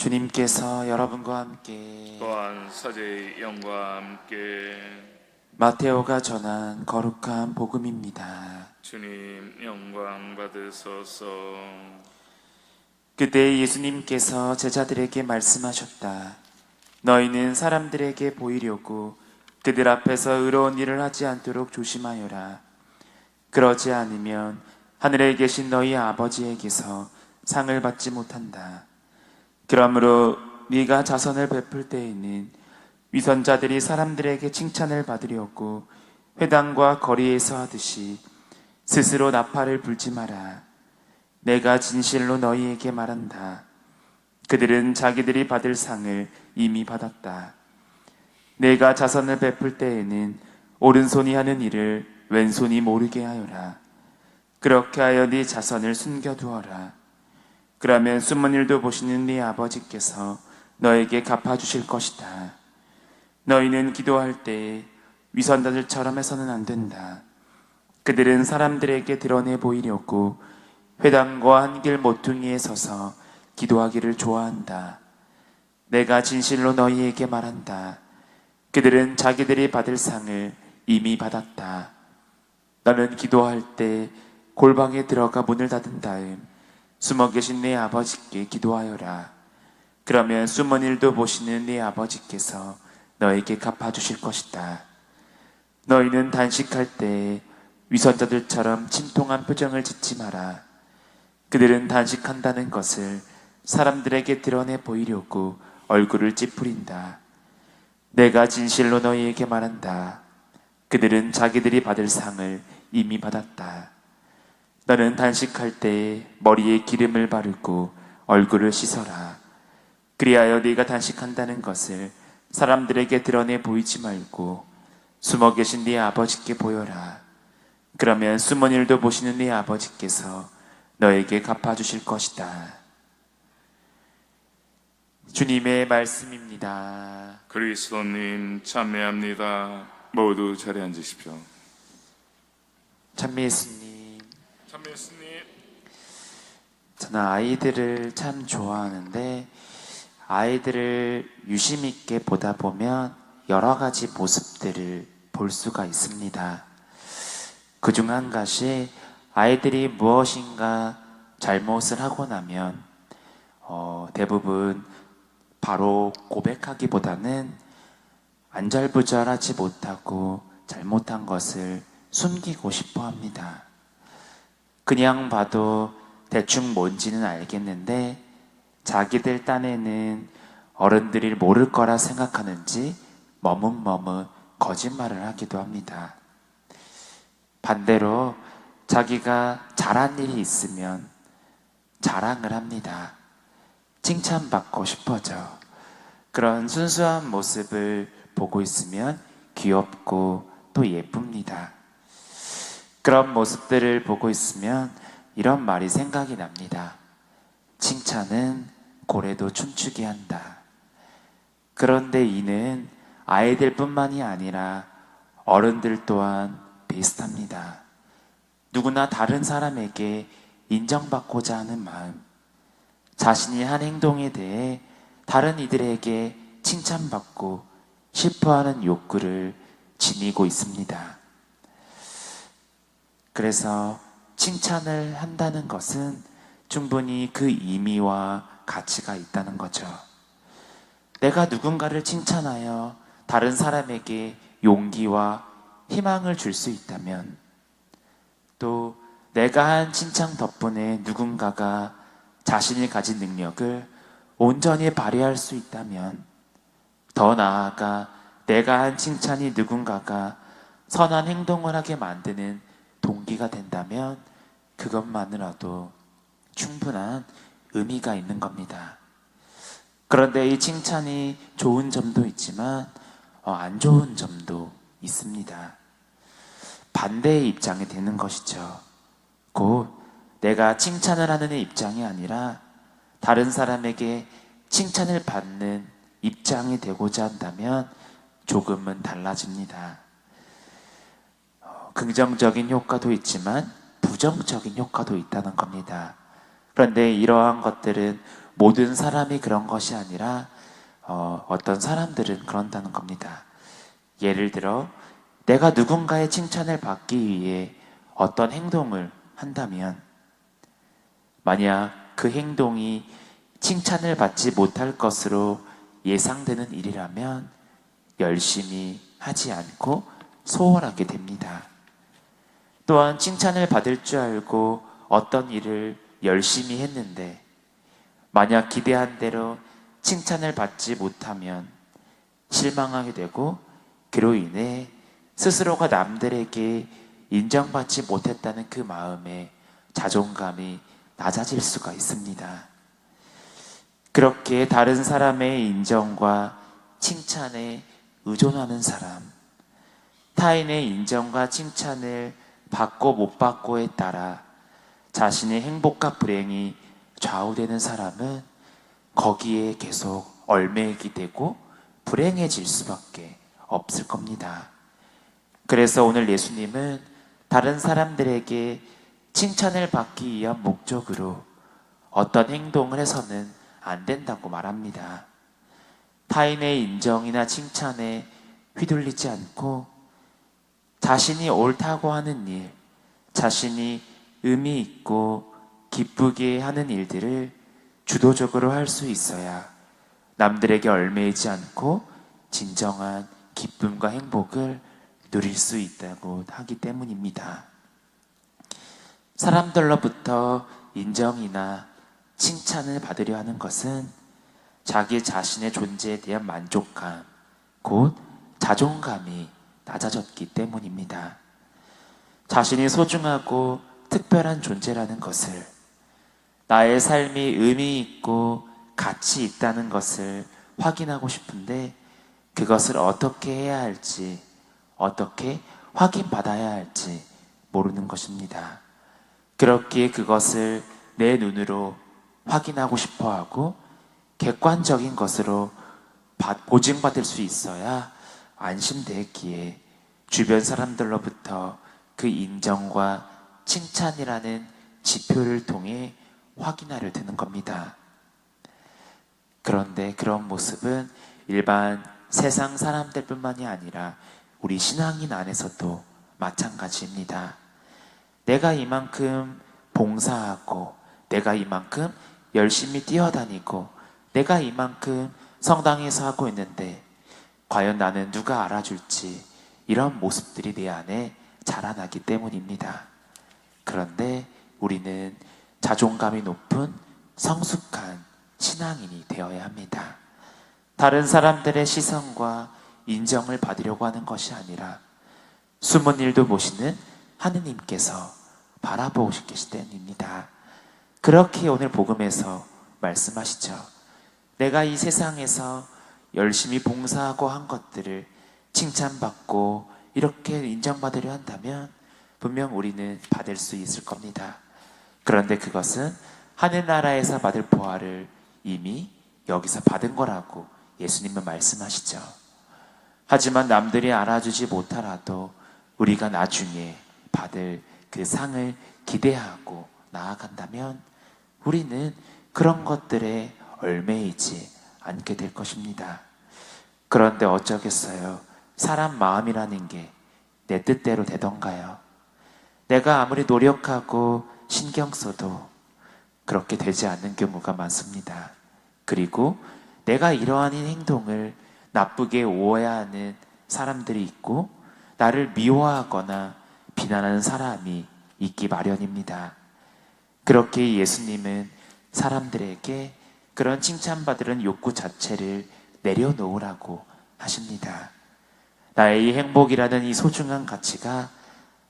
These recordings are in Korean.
주님께서 여러분과 함께 또한 사제의 영과 함께 마테오가 전한 거룩한 복음입니다. 주님 영광 받으소서. 그때 예수님께서 제자들에게 말씀하셨다. 너희는 사람들에게 보이려고 그들 앞에서 의로운 일을 하지 않도록 조심하여라. 그러지 않으면 하늘에 계신 너희 아버지에게서 상을 받지 못한다. 그러므로 네가 자선을 베풀 때에는 위선자들이 사람들에게 칭찬을 받으려고 회당과 거리에서 하듯이 스스로 나팔을 불지 마라. 내가 진실로 너희에게 말한다. 그들은 자기들이 받을 상을 이미 받았다. 내가 자선을 베풀 때에는 오른손이 하는 일을 왼손이 모르게 하여라. 그렇게 하여 네 자선을 숨겨두어라. 그러면 숨은 일도 보시는 네 아버지께서 너에게 갚아주실 것이다. 너희는 기도할 때 위선자들처럼 해서는 안 된다. 그들은 사람들에게 드러내 보이려고 회당과 한길 모퉁이에 서서 기도하기를 좋아한다. 내가 진실로 너희에게 말한다. 그들은 자기들이 받을 상을 이미 받았다. 너는 기도할 때 골방에 들어가 문을 닫은 다음 숨어 계신 네 아버지께 기도하여라. 그러면 숨은 일도 보시는 네 아버지께서 너에게 갚아주실 것이다. 너희는 단식할 때 위선자들처럼 침통한 표정을 짓지 마라. 그들은 단식한다는 것을 사람들에게 드러내 보이려고 얼굴을 찌푸린다. 내가 진실로 너희에게 말한다. 그들은 자기들이 받을 상을 이미 받았다. 너는 단식할 때 머리에 기름을 바르고 얼굴을 씻어라. 그리하여 네가 단식한다는 것을 사람들에게 드러내 보이지 말고 숨어 계신 네 아버지께 보여라. 그러면 숨은 일도 보시는 네 아버지께서 너에게 갚아주실 것이다. 주님의 말씀입니다. 그리스도님 참매합니다. 모두 자리에 앉으십시오. 참미 예수님, 참매 예수님. 저는 아이들을 참 좋아하는데 아이들을 유심 있게 보다 보면 여러 가지 모습들을 볼 수가 있습니다. 그중 한 가지 아이들이 무엇인가 잘못을 하고 나면 대부분 바로 고백하기보다는 안절부절하지 못하고 잘못한 것을 숨기고 싶어 합니다. 그냥 봐도 대충 뭔지는 알겠는데 자기들 딴에는 어른들이 모를 거라 생각하는지 머뭇머뭇 거짓말을 하기도 합니다. 반대로 자기가 잘한 일이 있으면 자랑을 합니다. 칭찬받고 싶어져. 그런 순수한 모습을 보고 있으면 귀엽고 또 예쁩니다. 그런 모습들을 보고 있으면 이런 말이 생각이 납니다. 칭찬은 고래도 춤추게 한다. 그런데 이는 아이들뿐만이 아니라 어른들 또한 비슷합니다. 누구나 다른 사람에게 인정받고자 하는 마음, 자신이 한 행동에 대해 다른 이들에게 칭찬받고 싶어하는 욕구를 지니고 있습니다. 그래서 칭찬을 한다는 것은 충분히 그 의미와 가치가 있다는 거죠. 내가 누군가를 칭찬하여 다른 사람에게 용기와 희망을 줄 수 있다면, 또 내가 한 칭찬 덕분에 누군가가 자신이 가진 능력을 온전히 발휘할 수 있다면, 더 나아가 내가 한 칭찬이 누군가가 선한 행동을 하게 만드는 동기가 된다면 그것만으로도 충분한 의미가 있는 겁니다. 그런데 이 칭찬이 좋은 점도 있지만 안 좋은 점도 있습니다. 반대의 입장이 되는 것이죠. 곧 내가 칭찬을 하는 입장이 아니라 다른 사람에게 칭찬을 받는 입장이 되고자 한다면 조금은 달라집니다. 긍정적인 효과도 있지만 부정적인 효과도 있다는 겁니다. 그런데 이러한 것들은 모든 사람이 그런 것이 아니라 어떤 사람들은 그런다는 겁니다. 예를 들어 내가 누군가의 칭찬을 받기 위해 어떤 행동을 한다면 만약 그 행동이 칭찬을 받지 못할 것으로 예상되는 일이라면 열심히 하지 않고 소홀하게 됩니다. 또한 칭찬을 받을 줄 알고 어떤 일을 열심히 했는데 만약 기대한 대로 칭찬을 받지 못하면 실망하게 되고 그로 인해 스스로가 남들에게 인정받지 못했다는 그 마음에 자존감이 낮아질 수가 있습니다. 그렇게 다른 사람의 인정과 칭찬에 의존하는 사람, 타인의 인정과 칭찬을 받고 못 받고에 따라 자신의 행복과 불행이 좌우되는 사람은 거기에 계속 얽매이게 되고 불행해질 수밖에 없을 겁니다. 그래서 오늘 예수님은 다른 사람들에게 칭찬을 받기 위한 목적으로 어떤 행동을 해서는 안 된다고 말합니다. 타인의 인정이나 칭찬에 휘둘리지 않고 자신이 옳다고 하는 일, 자신이 의미 있고 기쁘게 하는 일들을 주도적으로 할 수 있어야 남들에게 얽매이지 않고 진정한 기쁨과 행복을 누릴 수 있다고 하기 때문입니다. 사람들로부터 인정이나 칭찬을 받으려 하는 것은 자기 자신의 존재에 대한 만족감, 곧 자존감이 낮아졌기 때문입니다. 자신이 소중하고 특별한 존재라는 것을, 나의 삶이 의미 있고 가치 있다는 것을 확인하고 싶은데 그것을 어떻게 해야 할지, 어떻게 확인받아야 할지 모르는 것입니다. 그렇기에 그것을 내 눈으로 확인하고 싶어 하고 객관적인 것으로 보증받을 수 있어야 안심되기에 주변 사람들로부터 그 인정과 칭찬이라는 지표를 통해 확인하려 드는 겁니다. 그런데 그런 모습은 일반 세상 사람들뿐만이 아니라 우리 신앙인 안에서도 마찬가지입니다. 내가 이만큼 봉사하고 내가 이만큼 열심히 뛰어다니고 내가 이만큼 성당에서 하고 있는데 과연 나는 누가 알아줄지, 이런 모습들이 내 안에 자라나기 때문입니다. 그런데 우리는 자존감이 높은 성숙한 신앙인이 되어야 합니다. 다른 사람들의 시선과 인정을 받으려고 하는 것이 아니라 숨은 일도 보시는 하느님께서 바라보고 계시기 때문입니다. 그렇게 오늘 복음에서 말씀하시죠. 내가 이 세상에서 열심히 봉사하고 한 것들을 칭찬받고 이렇게 인정받으려 한다면 분명 우리는 받을 수 있을 겁니다. 그런데 그것은 하늘나라에서 받을 보화를 이미 여기서 받은 거라고 예수님은 말씀하시죠. 하지만 남들이 알아주지 못하라도 우리가 나중에 받을 그 상을 기대하고 나아간다면 우리는 그런 것들에 얽매이지 않게 될 것입니다. 그런데 어쩌겠어요. 사람 마음이라는 게 내 뜻대로 되던가요? 내가 아무리 노력하고 신경 써도 그렇게 되지 않는 경우가 많습니다. 그리고 내가 이러한 행동을 나쁘게 오해하는 사람들이 있고 나를 미워하거나 비난하는 사람이 있기 마련입니다. 그렇게 예수님은 사람들에게 그런 칭찬받으려는 욕구 자체를 내려놓으라고 하십니다. 나의 이 행복이라는 이 소중한 가치가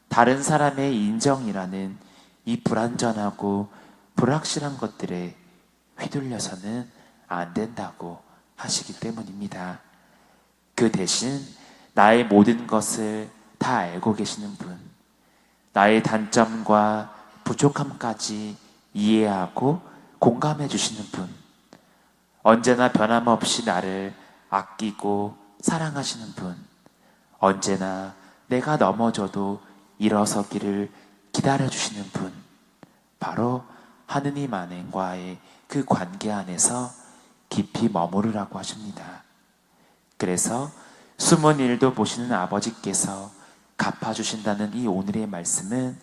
다른 사람의 인정이라는 이 불완전하고 불확실한 것들에 휘둘려서는 안 된다고 하시기 때문입니다. 그 대신 나의 모든 것을 다 알고 계시는 분, 나의 단점과 부족함까지 이해하고 공감해 주시는 분, 언제나 변함없이 나를 아끼고 사랑하시는 분, 언제나 내가 넘어져도 일어서기를 기다려주시는 분, 바로 하느님 안에와의 그 그 관계 안에서 깊이 머무르라고 하십니다. 그래서 숨은 일도 보시는 아버지께서 갚아주신다는 이 오늘의 말씀은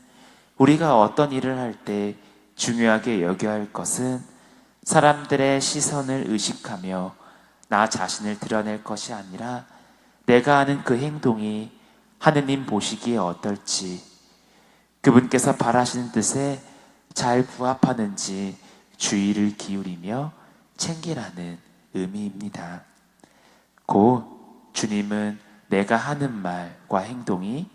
우리가 어떤 일을 할 때 중요하게 여겨야 할 것은 사람들의 시선을 의식하며 나 자신을 드러낼 것이 아니라 내가 하는 그 행동이 하느님 보시기에 어떨지, 그분께서 바라시는 뜻에 잘 부합하는지 주의를 기울이며 챙기라는 의미입니다. 곧 주님은 내가 하는 말과 행동이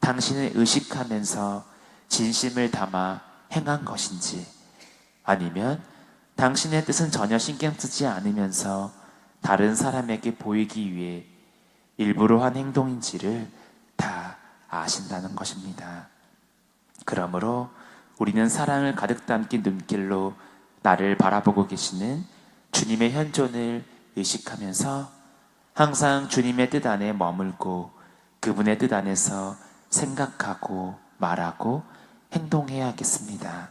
당신을 의식하면서 진심을 담아 행한 것인지, 아니면 당신의 뜻은 전혀 신경 쓰지 않으면서 다른 사람에게 보이기 위해 일부러 한 행동인지를 다 아신다는 것입니다. 그러므로 우리는 사랑을 가득 담긴 눈길로 나를 바라보고 계시는 주님의 현존을 의식하면서 항상 주님의 뜻 안에 머물고 그분의 뜻 안에서 생각하고 말하고 행동해야겠습니다.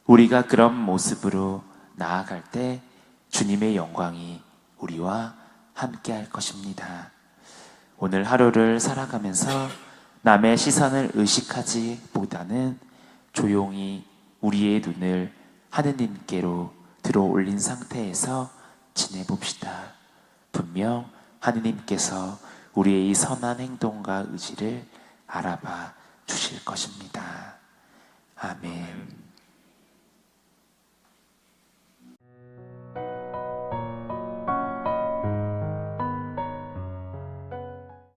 우리가 그런 모습으로 나아갈 때 주님의 영광이 우리와 함께 할 것입니다. 오늘 하루를 살아가면서 남의 시선을 의식하지보다는 조용히 우리의 눈을 하느님께로 들어 올린 상태에서 지내봅시다. 분명 하느님께서 우리의 이 선한 행동과 의지를 알아봐 주실 것입니다. 아멘.